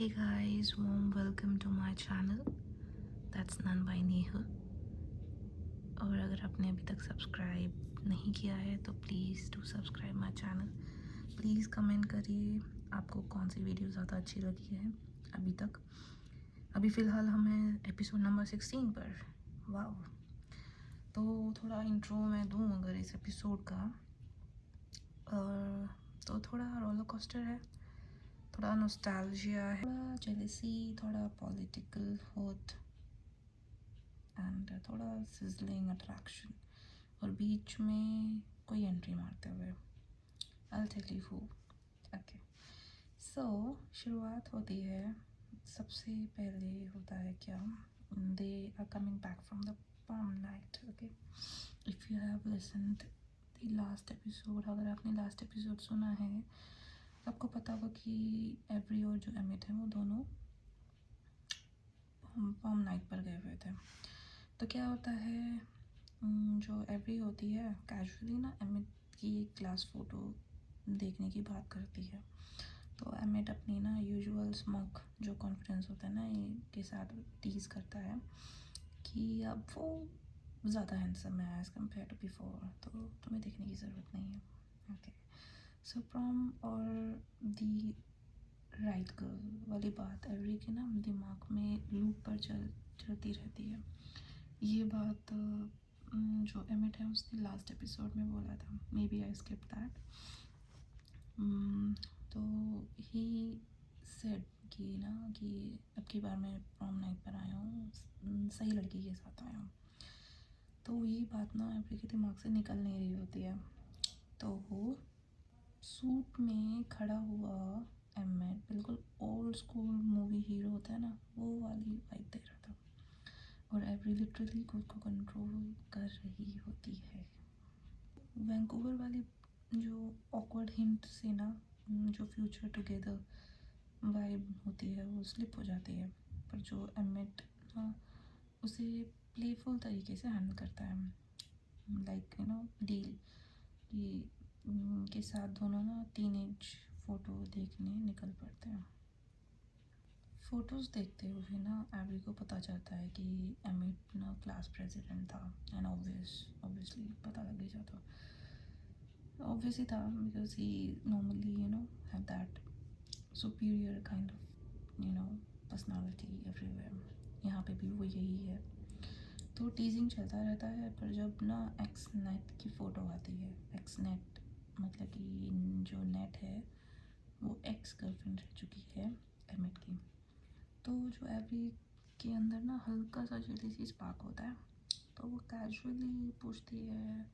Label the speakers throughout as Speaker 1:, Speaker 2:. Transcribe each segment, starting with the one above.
Speaker 1: Hey guys, warm welcome to my channel. That's none by Nehal. और अगर आपने अभी तक सब्सक्राइब नहीं किया है तो please do subscribe my channel. Please comment करिए आपको कौन सी वीडियो ज़्यादा अच्छी लगी है अभी तक. अभी फ़िलहाल हम हैं एपिसोड नंबर 16 पर. वाओ. तो थोड़ा इंट्रो मैं दूँ अगर इस एपिसोड का, तो थोड़ा रोलर कोस्टर है, थोड़ा नॉस्टैल्जिया है, थोड़ा जेलसी, थोड़ा पॉलिटिकल हर्ट एंड थोड़ा सिजलिंग अट्रैक्शन, और बीच में कोई एंट्री मारते हुए. I tell you who. Okay, so शुरुआत होती है. सबसे पहले होता है क्या, they are coming back from the prom night. Okay, if you have listened the last episode, अगर आपने लास्ट एपिसोड सुना है तो आपको पता होगा कि एवरी और जो एमिट है वो दोनों पॉम नाइट पर गए हुए थे. तो क्या होता है, जो एवरी होती है कैजुअली ना एमिट की क्लास फ़ोटो देखने की बात करती है. तो एमिट अपनी ना यूजुअल स्मोक जो कॉन्फिडेंस होता है ना के साथ टीज़ करता है कि अब वो ज़्यादा हैंडसम है एज़ कम्पेयर टू बिफोर, तो तुम्हें देखने की ज़रूरत नहीं है. ओके, सो प्रॉम और दी राइट गर्ल वाली बात एवरी के ना दिमाग में लूप पर चलती रहती है. ये बात जो एमिट है उसने लास्ट एपिसोड में बोला था. Maybe I skip that. तो ही सेड कि ना कि अब की बार मैं प्रॉम नाइट पर आया हूँ, सही लड़की के साथ आया हूँ. तो ये बात ना एवरी के दिमाग से निकल नहीं रही होती है. तो वो सूट में खड़ा हुआ एमिट बिल्कुल ओल्ड स्कूल मूवी हीरो होता है ना, वो वाली वाइब दे रहा था. और एवरी लिटरली खुद को कंट्रोल कर रही होती है. वैंकूवर वाली जो ऑकवर्ड हिंट से ना जो फ्यूचर टुगेदर वाइब होती है वो स्लिप हो जाती है. पर जो एमिट ना उसे प्लेफुल तरीके से हैंडल करता है, लाइक यू नो डील कि के साथ दोनों ना टीनेज फ़ोटो देखने निकल पड़ते हैं. फ़ोटोज़ देखते हुए ना एवरी को पता चलता है कि एमिट ना क्लास प्रेसिडेंट था. एंड ऑब्वियसली पता लग ही जाता. ऑब्वियसली था because he normally have that superior kind of personality everywhere. यहाँ पे भी वो यही है. तो टीजिंग चलता रहता है. पर जब ना एक्स नेट की फ़ोटो आती है, एक्स नेट मतलब कि जो नेट है वो एक्स गर्लफ्रेंड रह चुकी है एमिट की. तो जो एवरी के अंदर ना हल्का सा जेलसी स्पार्क होता है. तो वो कैजुअली पूछती है,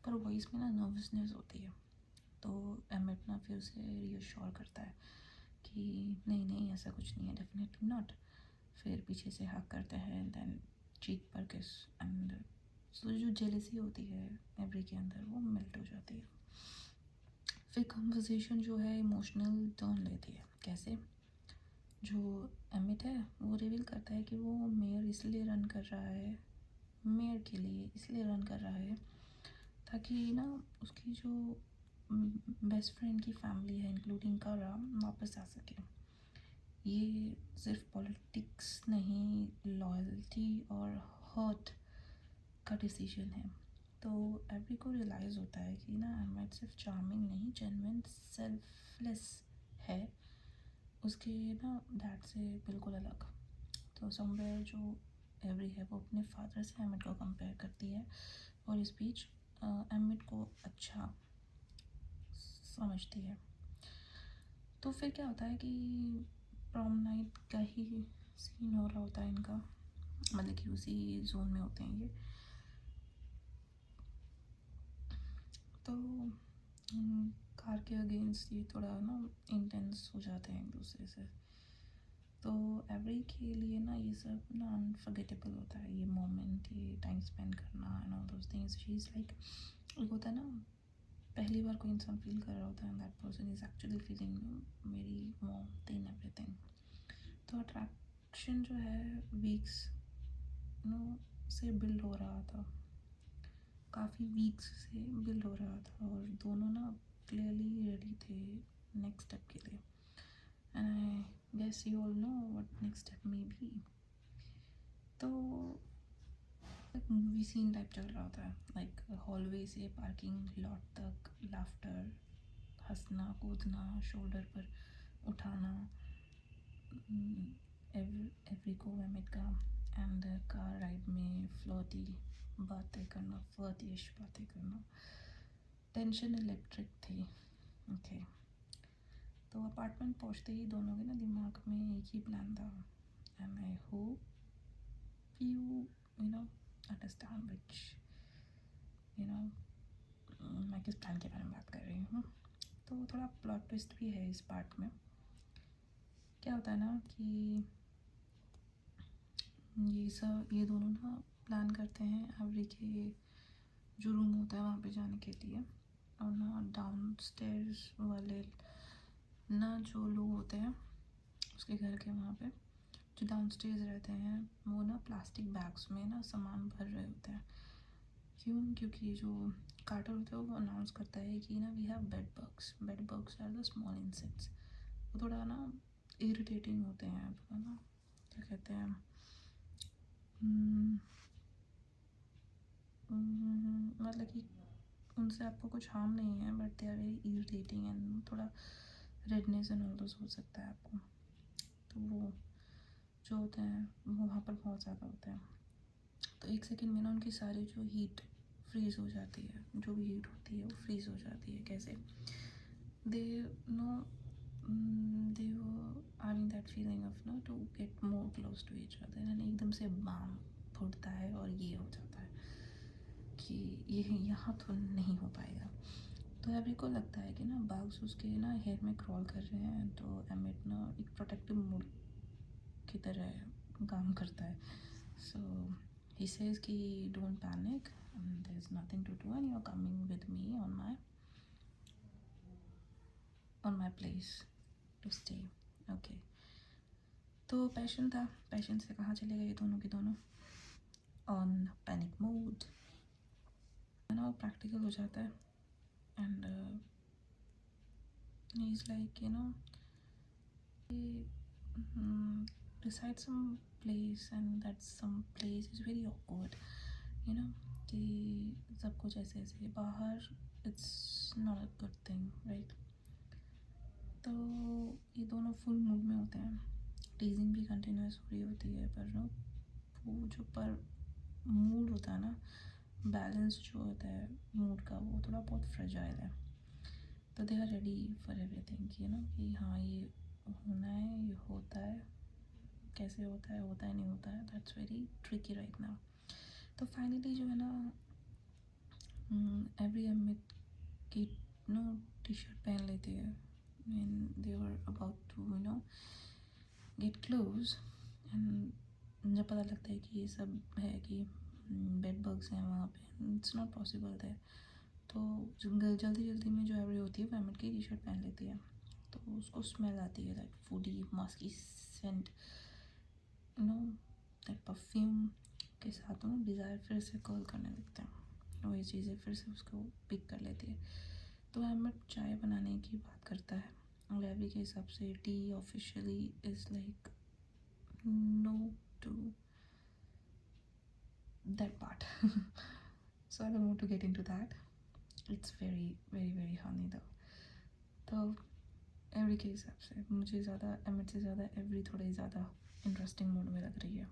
Speaker 1: पर वॉइस में ना नर्वसनेस होती है. तो एमिट ना फिर उसे रीअश्योर करता है कि नहीं नहीं ऐसा कुछ नहीं है, डेफिनेटली नॉट. फिर पीछे से हक करते हैं, देन चीक पर किस, एंड सो जो जेलसी होती है एवरी के अंदर वो मेल्ट हो जाती है. फिर कन्वर्सेशन जो है इमोशनल टर्न लेती है. कैसे, जो एमिट है वो रिवील करता है कि वो मेयर इसलिए रन कर रहा है, मेयर के लिए इसलिए रन कर रहा है ताकि ना उसकी जो बेस्ट फ्रेंड की फैमिली है इंक्लूडिंग कारा वापस आ सके. ये सिर्फ पॉलिटिक्स नहीं, लॉयल्टी और हर्ट का डिसीजन है. तो एवरी को रियलाइज़ होता है कि ना एमिट सिर्फ चार्मिंग नहीं, जेन्युइन सेल्फलेस है उसके ना डैड से बिल्कुल अलग. तो समवेयर जो एवरी है वो अपने फादर से एमिट को कंपेयर करती है, और इस बीच एमिट को अच्छा समझती है. तो फिर क्या होता है कि प्रॉम नाइट का ही सीन हो रहा होता है इनका, मतलब कि उसी जोन में होते हैं ये. तो कार के अगेंस्ट ये थोड़ा ना इंटेंस हो जाते हैं एक दूसरे से. तो एवरी के लिए ना ये सब ना अनफर्गेटेबल होता है, ये मोमेंट, ये टाइम स्पेंड करना and all those things. She is like, एक होता है ना पहली बार कोई इंसान फील कर रहा होता है, that person is actually feeling मेरी वार्मथ इन एवरीथिंग. तो अट्रैक्शन जो है वीक्स से बिल्ड हो रहा था, काफ़ी वीक्स से बिल्ड हो रहा था, और दोनों ना क्लियरली रेडी थे नेक्स्ट स्टेप के लिए. And I guess you all know what next step may be. तो एक मूवी सीन टाइप चल रहा होता है, लाइक हॉलवे से पार्किंग लॉट तक, लाफ्टर, हंसना कूदना, शोल्डर पर उठाना, एवरी को एमिट का, एंड कार राइड में फ्लर्टी बातें करना, फ्लर्टिश बातें करना, टेंशन इलेक्ट्रिक थी। ओके, तो अपार्टमेंट पहुंचते ही दोनों के ना दिमाग में एक ही प्लान था, and I hope you know understand which मैं किस प्लान के बारे में बात कर रही हूँ। तो थोड़ा प्लॉट ट्विस्ट भी है इस पार्ट में। क्या होता है ना कि ये दोनों ना प्लान करते हैं एवरी के जो रूम होता है वहाँ पे जाने के लिए, और ना डाउन स्टेयर्स वाले ना जो लोग होते हैं उसके घर के वहाँ पे जो डाउन स्टेयर्स रहते हैं वो ना प्लास्टिक बैग्स में ना सामान भर रहे होते हैं। क्यों? क्योंकि जो कार्टर होता है वो अनाउंस करता है कि ना we have bed bugs are the small insects. वो थोड़ा ना इरिटेटिंग होते हैं, थोड़ा ना क्या कहते हैं, मतलब कि उनसे आपको कुछ हार्म नहीं है, but they are very irritating and थोड़ा रेडनेस एंड ऑल हो सकता है आपको। तो वो जो होते हैं वो वहाँ पर बहुत ज़्यादा होते हैं। तो एक सेकंड में ना उनकी सारी जो हीट फ्रीज़ हो जाती है, जो भी हीट होती है वो फ्रीज़ हो जाती है। कैसे? दे नो दे वो having that feeling of no to get more close to each other, and एकदम से बाम फूटता है और ये हो जाता है कि ये यहाँ तो नहीं हो पाएगा। तो एवरी को लगता है कि ना बाग्स उसके ना हेयर में क्रॉल कर रहे हैं, तो एमिट ना एक प्रोटेक्टिव मोड की तरह काम करता है। सो ही सेज कि don't panic, there is nothing to do and you are coming with me on my place to stay. Okay, तो पैशन था, पैशन से कहाँ चले गए दोनों के दोनों? ऑन पैनिक मोड है ना, वो प्रैक्टिकल हो जाता है and he is like decide some place and that some place is very awkward, कि सब कुछ ऐसे ऐसे बाहर, it's not a good thing, right? तो ये दोनों फुल मूड में होते हैं, टीजिंग भी कंटिन्यूस हो रही होती है, पर नो वो जो पर मूड होता है ना, बैलेंस जो होता है मूड का, वो थोड़ा बहुत फ्रेजाइल है। तो they are ready for everything कि हाँ ये होना है, ये होता है, कैसे होता है नहीं होता है, that's very tricky right now. तो फाइनली जो है ना एवरी एमिट की टी शर्ट पहन लेती है and they were about to get close, and जब पता लगता है कि ये सब है कि बेड बग्स हैं वहाँ पे, इट्स नॉट पॉसिबल है। तो जल्दी जल्दी में जो एवरी होती है वो एमिट की टी शर्ट पहन लेती है, तो उसको स्मेल आती है that woody musky scent, that perfume के साथ वो डिज़ायर फिर से कॉल करने लगते हैं, वही चीज़ें फिर से उसको पिक कर लेती है। तो एमिट चाय बनाने की बात करता है और एवरी के हिसाब से टी officially is like no to that part. So I don't want to get into that, it's very very very honey though. तो एवरी के हिसाब से मुझे ज़्यादा एमिट से ज़्यादा एवरी थोड़ी ज़्यादा इंटरेस्टिंग मूड में लग रही है।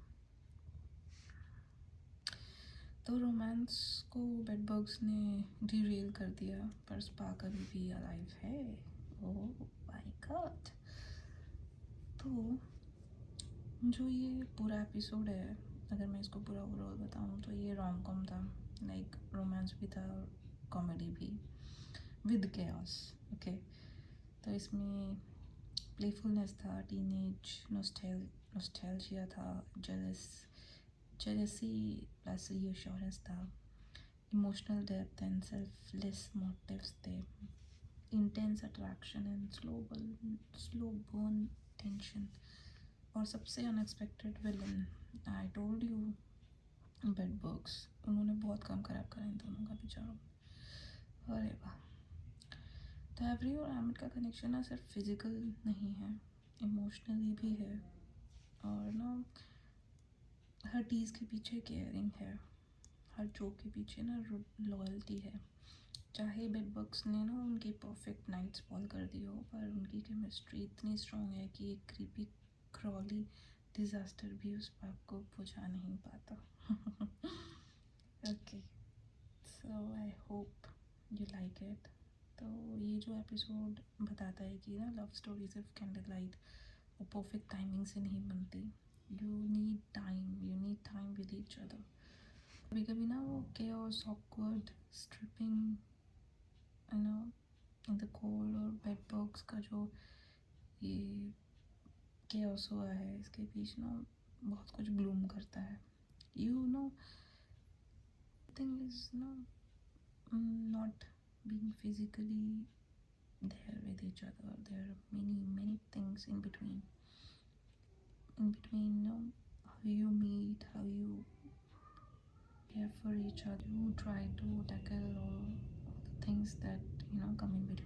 Speaker 1: तो रोमांस को बेडबग्स ने डिरेल कर दिया, पर स्पार्क अभी भी अलाइव है। Oh my God. तो जो ये पूरा एपिसोड है, अगर मैं इसको पूरा ओवरऑल बताऊँ तो ये रोम कॉम था, लाइक रोमांस भी था और कॉमेडी भी विद केओस। ओके, तो इसमें प्लेफुलनेस था, टीनेज नॉस्टैल्जिया था, जेलसी प्लस रीअश्योरेंस था, emotional depth and selfless motives थे, intense attraction and slow burn tension, और सबसे unexpected villain. I told you bedbugs, उन्होंने बहुत काम खराब करा इन दोनों का बेचारों। अरे वाह। तो एवरी और एमिट का कनेक्शन ना सिर्फ फिजिकल नहीं है, इमोशनली भी है, और ना हर टीज़ के पीछे केयरिंग है, हर जोक के पीछे ना लॉयल्टी है। चाहे बेडबग्स ने ना उनकी परफेक्ट नाइट स्पॉइल कर दी हो, पर उनकी केमिस्ट्री इतनी स्ट्रॉन्ग है कि एक क्रीपी क्रॉली डिज़ास्टर भी उस पाप को बुझा नहीं पाता। Okay, so I hope you like it. तो ये जो एपिसोड बताता है कि ना लव स्टोरी सिर्फ कैंडल लाइट और परफेक्ट टाइमिंग से नहीं बनती। You need time with each other. कभी कभी ना वो chaos, awkward, stripping, you know, in the cold, और बेड बॉक्स का जो ये केओस हुआ है, इसके बीच ना बहुत कुछ ब्लूम करता है। You know, thing is no not being physically there with each other. There are many things in between, you know, how you meet, how you care for each other, you try to tackle all the things that, you know, come in between.